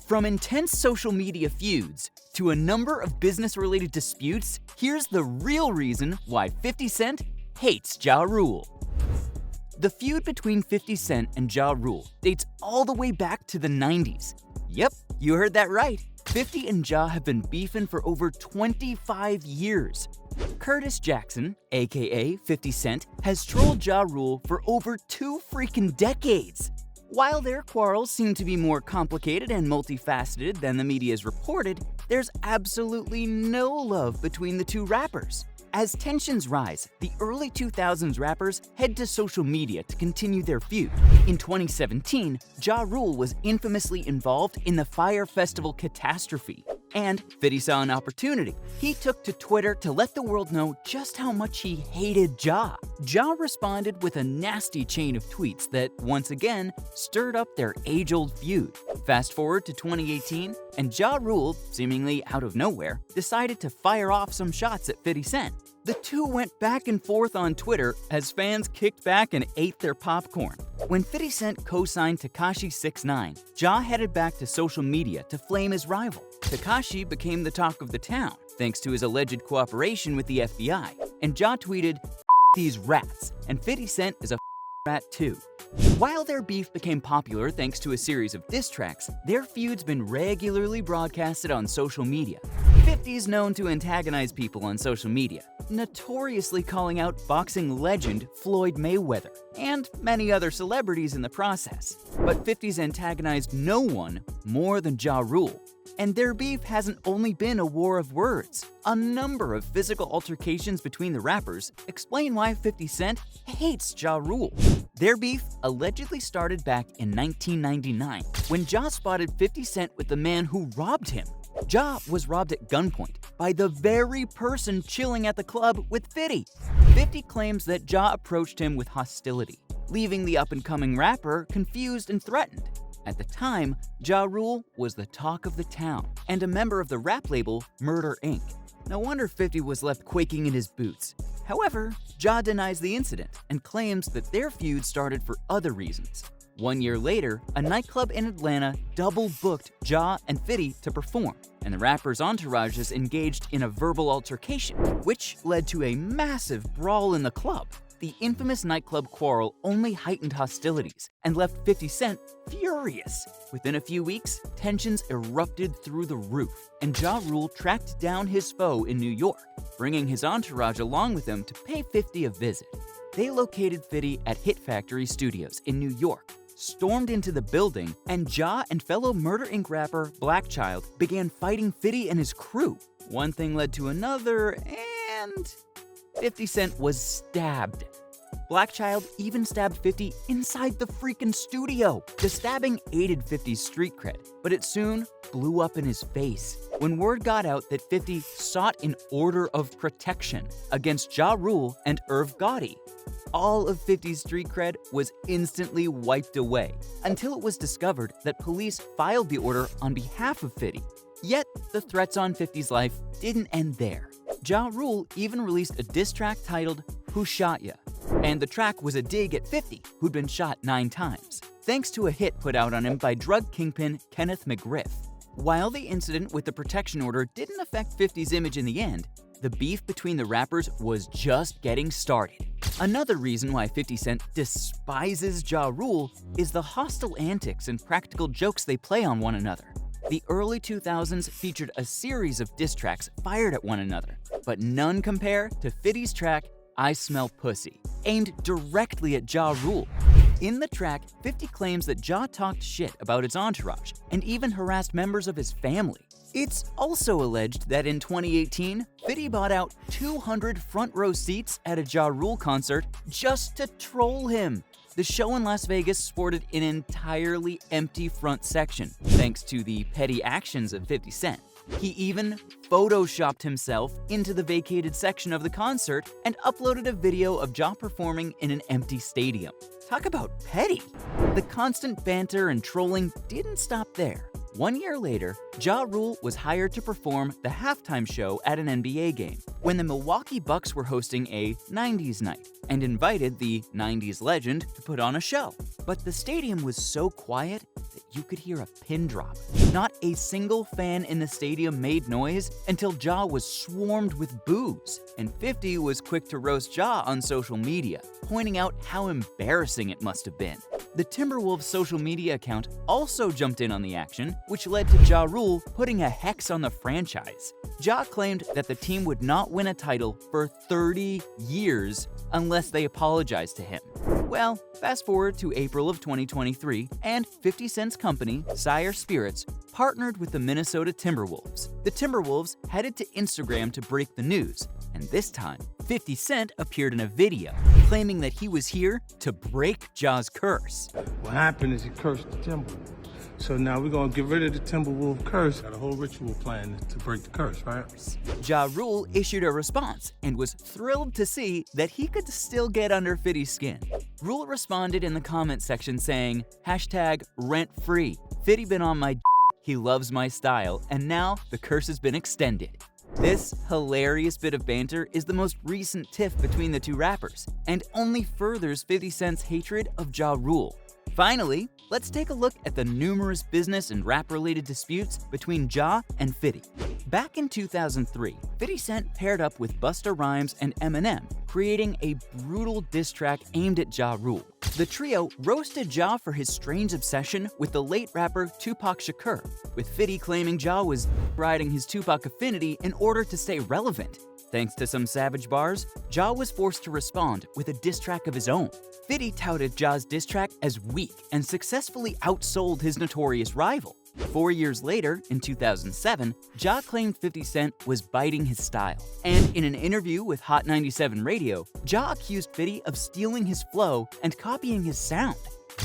From intense social media feuds to a number of business-related disputes, here's the real reason why 50 Cent hates Ja Rule. The feud between 50 Cent and Ja Rule dates all the way back to the 90s. Yep, you heard that right. 50 and Ja have been beefing for over 25 years. Curtis Jackson, aka 50 Cent, has trolled Ja Rule for over 2 freaking decades. While their quarrels seem to be more complicated and multifaceted than the media's reported, there's absolutely no love between the two rappers. As tensions rise, the early 2000s rappers head to social media to continue their feud. In 2017, Ja Rule was infamously involved in the Fyre Festival catastrophe, and 50 saw an opportunity. He took to Twitter to let the world know just how much he hated Ja. Ja responded with a nasty chain of tweets that, once again, stirred up their age-old feud. Fast forward to 2018, and Ja Rule, seemingly out of nowhere, decided to fire off some shots at 50 Cent. The two went back and forth on Twitter as fans kicked back and ate their popcorn. When 50 Cent co-signed Tekashi 6ix9ine, Ja headed back to social media to flame his rival. Tekashi became the talk of the town, thanks to his alleged cooperation with the FBI, and Ja tweeted, "These rats," and 50 Cent is a rat too. While their beef became popular thanks to a series of diss tracks, their feud's been regularly broadcasted on social media. 50's known to antagonize people on social media, notoriously calling out boxing legend Floyd Mayweather and many other celebrities in the process. But 50's antagonized no one more than Ja Rule. And their beef hasn't only been a war of words. A number of physical altercations between the rappers explain why 50 Cent hates Ja Rule. Their beef allegedly started back in 1999 when Ja spotted 50 Cent with the man who robbed him. Ja was robbed at gunpoint by the very person chilling at the club with 50. 50 claims that Ja approached him with hostility, leaving the up-and-coming rapper confused and threatened. At the time, Ja Rule was the talk of the town and a member of the rap label Murder Inc. No wonder 50 was left quaking in his boots. However, Ja denies the incident and claims that their feud started for other reasons. 1 year later, a nightclub in Atlanta double-booked Ja and 50 to perform, and the rapper's entourages engaged in a verbal altercation, which led to a massive brawl in the club. The infamous nightclub quarrel only heightened hostilities and left 50 Cent furious. Within a few weeks, tensions erupted through the roof, and Ja Rule tracked down his foe in New York, bringing his entourage along with him to pay 50 a visit. They located 50 at Hit Factory Studios in New York, stormed into the building, and Ja and fellow Murder Inc. rapper Black Child began fighting 50 and his crew. One thing led to another, and 50 Cent was stabbed. Black Child even stabbed 50 inside the freaking studio. The stabbing aided 50's street cred, but it soon blew up in his face when word got out that 50 sought an order of protection against Ja Rule and Irv Gotti. All of 50's street cred was instantly wiped away until it was discovered that police filed the order on behalf of 50. Yet, the threats on 50's life didn't end there. Ja Rule even released a diss track titled Who Shot Ya? And the track was a dig at 50, who'd been shot 9 times, thanks to a hit put out on him by drug kingpin Kenneth McGriff. While the incident with the protection order didn't affect 50's image in the end, the beef between the rappers was just getting started. Another reason why 50 Cent despises Ja Rule is the hostile antics and practical jokes they play on one another. The early 2000s featured a series of diss tracks fired at one another, but none compare to 50's track I Smell Pussy, aimed directly at Ja Rule. In the track, 50 claims that Ja talked shit about his entourage and even harassed members of his family. It's also alleged that in 2018, 50 bought out 200 front-row seats at a Ja Rule concert just to troll him. The show in Las Vegas sported an entirely empty front section, thanks to the petty actions of 50 Cent. He even photoshopped himself into the vacated section of the concert and uploaded a video of Ja performing in an empty stadium. Talk about petty! The constant banter and trolling didn't stop there. 1 year later, Ja Rule was hired to perform the halftime show at an NBA game when the Milwaukee Bucks were hosting a 90s night and invited the 90s legend to put on a show. But the stadium was so quiet that you could hear a pin drop. Not a single fan in the stadium made noise until Ja was swarmed with boos, and 50 was quick to roast Ja on social media, pointing out how embarrassing it must have been. The Timberwolves social media account also jumped in on the action, which led to Ja Rule putting a hex on the franchise. Ja claimed that the team would not win a title for 30 years unless they apologized to him. Well, fast forward to April of 2023, and 50 Cent's company, Sire Spirits, partnered with the Minnesota Timberwolves. The Timberwolves headed to Instagram to break the news, and this time, 50 Cent appeared in a video, claiming that he was here to break Ja's curse. What happened is he cursed the Timberwolves. So now we're going to get rid of the Timberwolf curse. Got a whole ritual plan to break the curse, right? Ja Rule issued a response and was thrilled to see that he could still get under 50's skin. Rule responded in the comment section saying, #rent-free. 50 been on my he loves my style, and now the curse has been extended. This hilarious bit of banter is the most recent tiff between the two rappers, and only furthers 50 Cent's hatred of Ja Rule. Finally, let's take a look at the numerous business and rap-related disputes between Ja and 50. Back in 2003, 50 Cent paired up with Busta Rhymes and Eminem, creating a brutal diss track aimed at Ja Rule. The trio roasted Ja for his strange obsession with the late rapper Tupac Shakur, with 50 claiming Ja was riding his Tupac affinity in order to stay relevant. Thanks to some savage bars, Ja was forced to respond with a diss track of his own. 50 touted Ja's diss track as weak and successfully outsold his notorious rival. 4 years later, in 2007, Ja claimed 50 Cent was biting his style. And in an interview with Hot 97 Radio, Ja accused 50 of stealing his flow and copying his sound.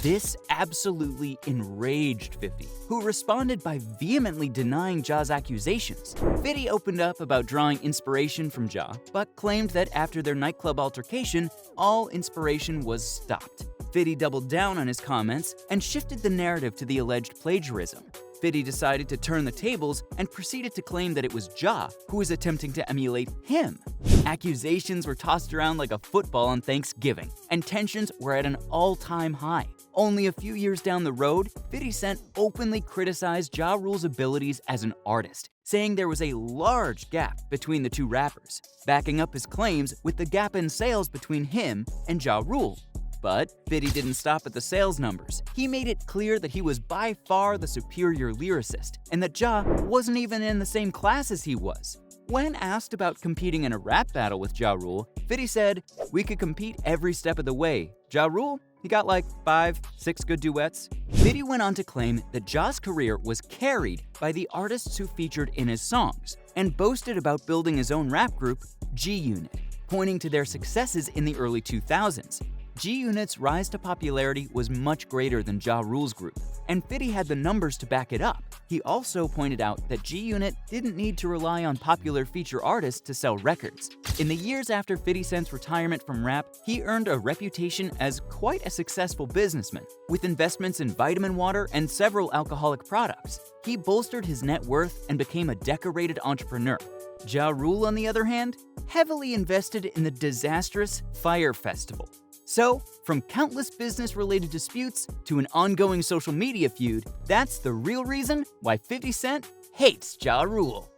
This absolutely enraged 50, who responded by vehemently denying Ja's accusations. 50 opened up about drawing inspiration from Ja, but claimed that after their nightclub altercation, all inspiration was stopped. 50 doubled down on his comments and shifted the narrative to the alleged plagiarism. 50 decided to turn the tables and proceeded to claim that it was Ja who was attempting to emulate him. Accusations were tossed around like a football on Thanksgiving, and tensions were at an all-time high. Only a few years down the road, 50 Cent openly criticized Ja Rule's abilities as an artist, saying there was a large gap between the two rappers, backing up his claims with the gap in sales between him and Ja Rule. But 50 didn't stop at the sales numbers. He made it clear that he was by far the superior lyricist, and that Ja wasn't even in the same class as he was. When asked about competing in a rap battle with Ja Rule, 50 said, "We could compete every step of the way. Ja Rule, he got like 5-6 good duets." 50 went on to claim that Ja's career was carried by the artists who featured in his songs, and boasted about building his own rap group, G-Unit, pointing to their successes in the early 2000s. G-Unit's rise to popularity was much greater than Ja Rule's group, and 50 had the numbers to back it up. He also pointed out that G-Unit didn't need to rely on popular feature artists to sell records. In the years after 50 Cent's retirement from rap, he earned a reputation as quite a successful businessman, with investments in vitamin water and several alcoholic products. He bolstered his net worth and became a decorated entrepreneur. Ja Rule, on the other hand, heavily invested in the disastrous Fyre Festival. So, from countless business-related disputes to an ongoing social media feud, that's the real reason why 50 Cent hates Ja Rule.